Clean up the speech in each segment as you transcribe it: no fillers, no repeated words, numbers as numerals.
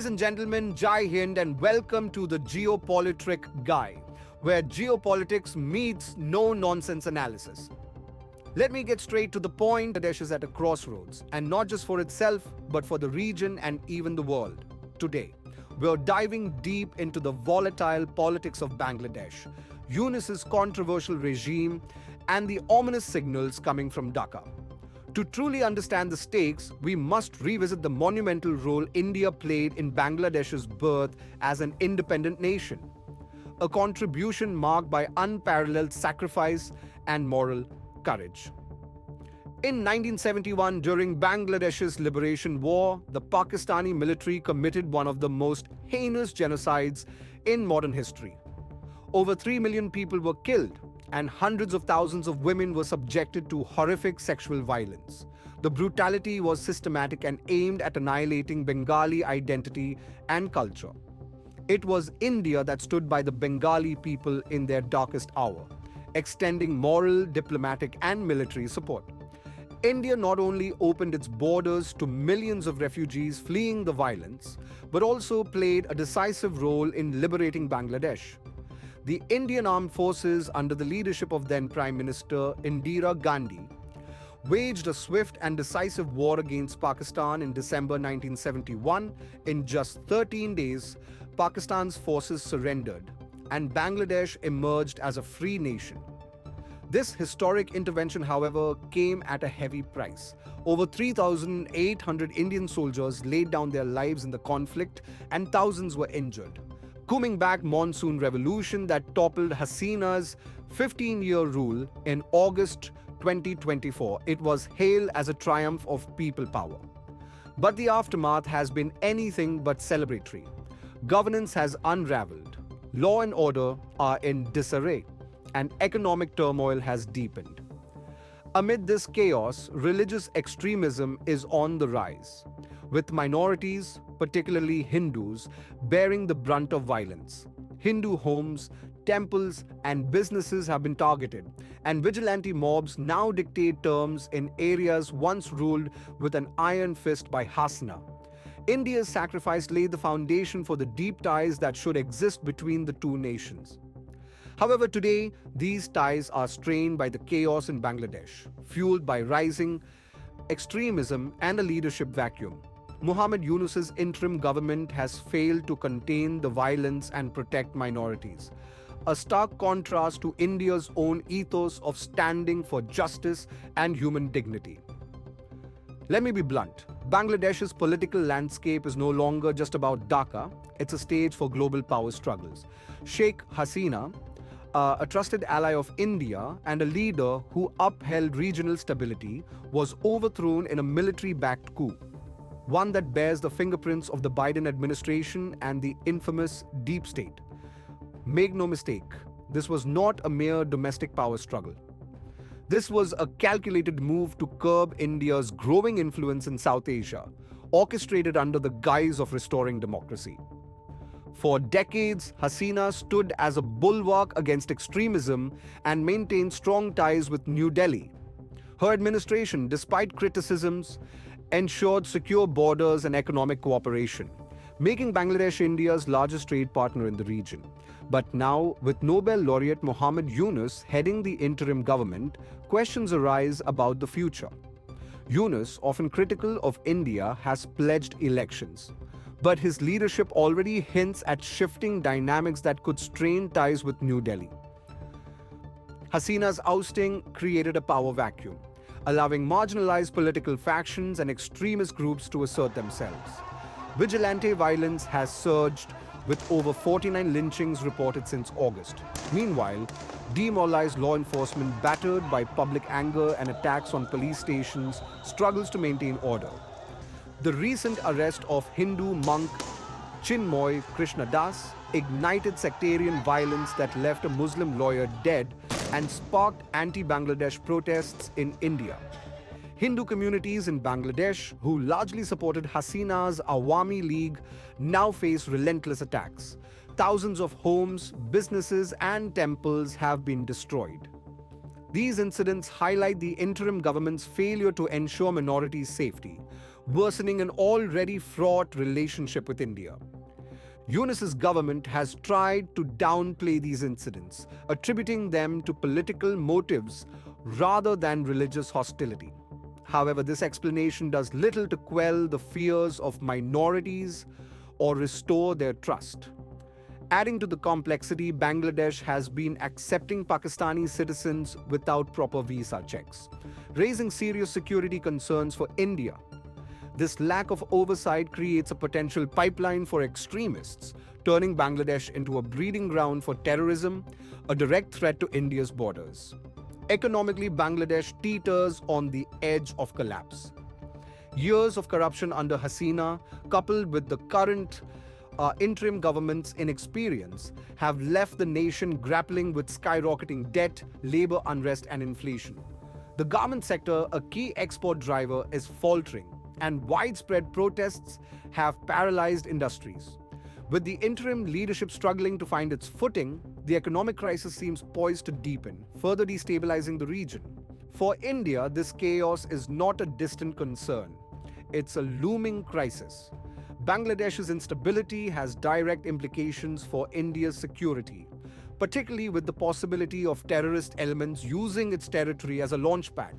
Ladies and gentlemen, Jai Hind and welcome to the Geo-Politrick Guy, where geopolitics meets no-nonsense analysis. Let me get straight to the point. Bangladesh is at a crossroads, and not just for itself, but for the region and even the world. Today, we're diving deep into the volatile politics of Bangladesh, Yunus's controversial regime, and the ominous signals coming from Dhaka. To truly understand the stakes, we must revisit the monumental role India played in Bangladesh's birth as an independent nation, a contribution marked by unparalleled sacrifice and moral courage. In 1971, during Bangladesh's liberation war, the Pakistani military committed one of the most heinous genocides in modern history. Over 3 million people were killed, and hundreds of thousands of women were subjected to horrific sexual violence. The brutality was systematic and aimed at annihilating Bengali identity and culture. It was India that stood by the Bengali people in their darkest hour, extending moral, diplomatic, and military support. India not only opened its borders to millions of refugees fleeing the violence, but also played a decisive role in liberating Bangladesh. The Indian Armed Forces, under the leadership of then Prime Minister Indira Gandhi, waged a swift and decisive war against Pakistan in December 1971. In just 13 days, Pakistan's forces surrendered, and Bangladesh emerged as a free nation. This historic intervention, however, came at a heavy price. Over 3,800 Indian soldiers laid down their lives in the conflict, and thousands were injured. Coming back monsoon revolution that toppled Hasina's 15-year rule in August 2024. It was hailed as a triumph of people power. But the aftermath has been anything but celebratory. Governance has unraveled, law and order are in disarray, and economic turmoil has deepened. Amid this chaos, religious extremism is on the rise, with minorities, particularly Hindus, bearing the brunt of violence. Hindu homes, temples, and businesses have been targeted, and vigilante mobs now dictate terms in areas once ruled with an iron fist by Hasina. India's sacrifice laid the foundation for the deep ties that should exist between the two nations. However, today, these ties are strained by the chaos in Bangladesh, fueled by rising extremism and a leadership vacuum. Muhammad Yunus's interim government has failed to contain the violence and protect minorities, a stark contrast to India's own ethos of standing for justice and human dignity. Let me be blunt. Bangladesh's political landscape is no longer just about Dhaka, it's a stage for global power struggles. Sheikh Hasina, a trusted ally of India and a leader who upheld regional stability, was overthrown in a military-backed coup, one that bears the fingerprints of the Biden administration and the infamous deep state. Make no mistake, this was not a mere domestic power struggle. This was a calculated move to curb India's growing influence in South Asia, orchestrated under the guise of restoring democracy. For decades, Hasina stood as a bulwark against extremism and maintained strong ties with New Delhi. Her administration, despite criticisms, ensured secure borders and economic cooperation, making Bangladesh India's largest trade partner in the region. But now, with Nobel laureate Muhammad Yunus heading the interim government, questions arise about the future. Yunus, often critical of India, has pledged elections, but his leadership already hints at shifting dynamics that could strain ties with New Delhi. Hasina's ousting created a power vacuum, allowing marginalized political factions and extremist groups to assert themselves. Vigilante violence has surged, with over 49 lynchings reported since August. Meanwhile, demoralized law enforcement, battered by public anger and attacks on police stations, struggles to maintain order. The recent arrest of Hindu monk Chinmoy Krishnadas ignited sectarian violence that left a Muslim lawyer dead and sparked anti-Bangladesh protests in India. Hindu communities in Bangladesh, who largely supported Hasina's Awami League, now face relentless attacks. Thousands of homes, businesses, and temples have been destroyed. These incidents highlight the interim government's failure to ensure minorities' safety. worsening an already fraught relationship with India. Yunus's government has tried to downplay these incidents, attributing them to political motives rather than religious hostility. However, this explanation does little to quell the fears of minorities or restore their trust. Adding to the complexity, Bangladesh has been accepting Pakistani citizens without proper visa checks, raising serious security concerns for India. This lack of oversight creates a potential pipeline for extremists, turning Bangladesh into a breeding ground for terrorism, a direct threat to India's borders. Economically, Bangladesh teeters on the edge of collapse. Years of corruption under Hasina, coupled with the current interim government's inexperience, have left the nation grappling with skyrocketing debt, labor unrest, and inflation. The garment sector, a key export driver, is faltering, and widespread protests have paralyzed industries. With the interim leadership struggling to find its footing, the economic crisis seems poised to deepen, further destabilizing the region. For India, this chaos is not a distant concern. It's a looming crisis. Bangladesh's instability has direct implications for India's security, particularly with the possibility of terrorist elements using its territory as a launchpad.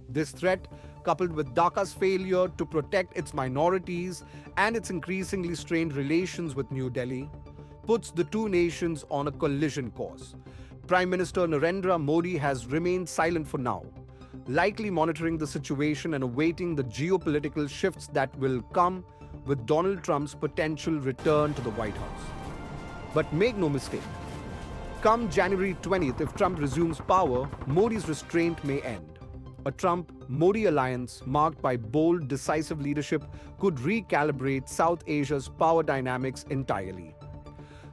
This threat, coupled with Dhaka's failure to protect its minorities and its increasingly strained relations with New Delhi, puts the two nations on a collision course. Prime Minister Narendra Modi has remained silent for now, likely monitoring the situation and awaiting the geopolitical shifts that will come with Donald Trump's potential return to the White House. But make no mistake, come January 20th, if Trump resumes power, Modi's restraint may end. A Trump-Modi alliance marked by bold, decisive leadership could recalibrate South Asia's power dynamics entirely.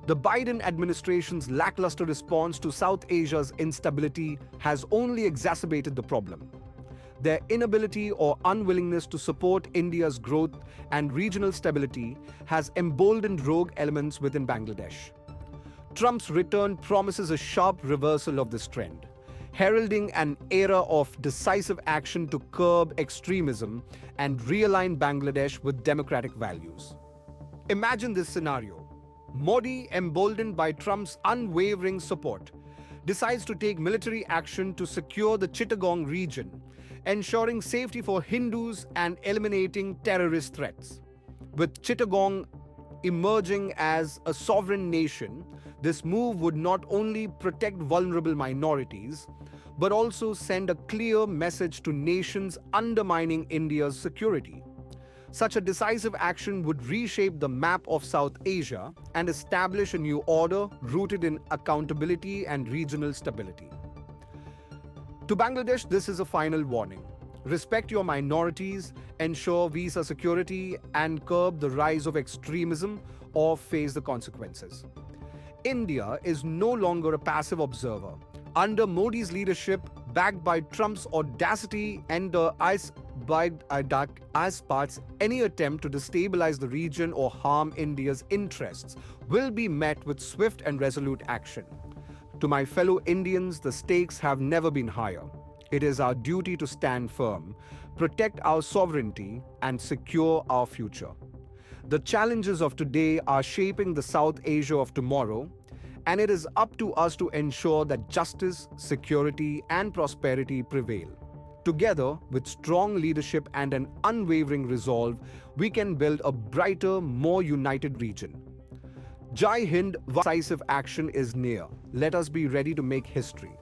The Biden administration's lackluster response to South Asia's instability has only exacerbated the problem. Their inability or unwillingness to support India's growth and regional stability has emboldened rogue elements within Bangladesh. Trump's return promises a sharp reversal of this trend, heralding an era of decisive action to curb extremism and realign Bangladesh with democratic values. Imagine this scenario. Modi, emboldened by Trump's unwavering support, decides to take military action to secure the Chittagong region, ensuring safety for Hindus and eliminating terrorist threats. With Chittagong emerging as a sovereign nation, this move would not only protect vulnerable minorities, but also send a clear message to nations undermining India's security. Such a decisive action would reshape the map of South Asia and establish a new order rooted in accountability and regional stability. To Bangladesh, this is a final warning. Respect your minorities, ensure visa security, and curb the rise of extremism or face the consequences. India is no longer a passive observer. Under Modi's leadership, backed by Trump's audacity and any attempt to destabilize the region or harm India's interests will be met with swift and resolute action. To my fellow Indians, the stakes have never been higher. It is our duty to stand firm, protect our sovereignty, and secure our future. The challenges of today are shaping the South Asia of tomorrow, and it is up to us to ensure that justice, security, and prosperity prevail. Together, with strong leadership and an unwavering resolve, we can build a brighter, more united region. Jai Hind, decisive action is near. Let us be ready to make history.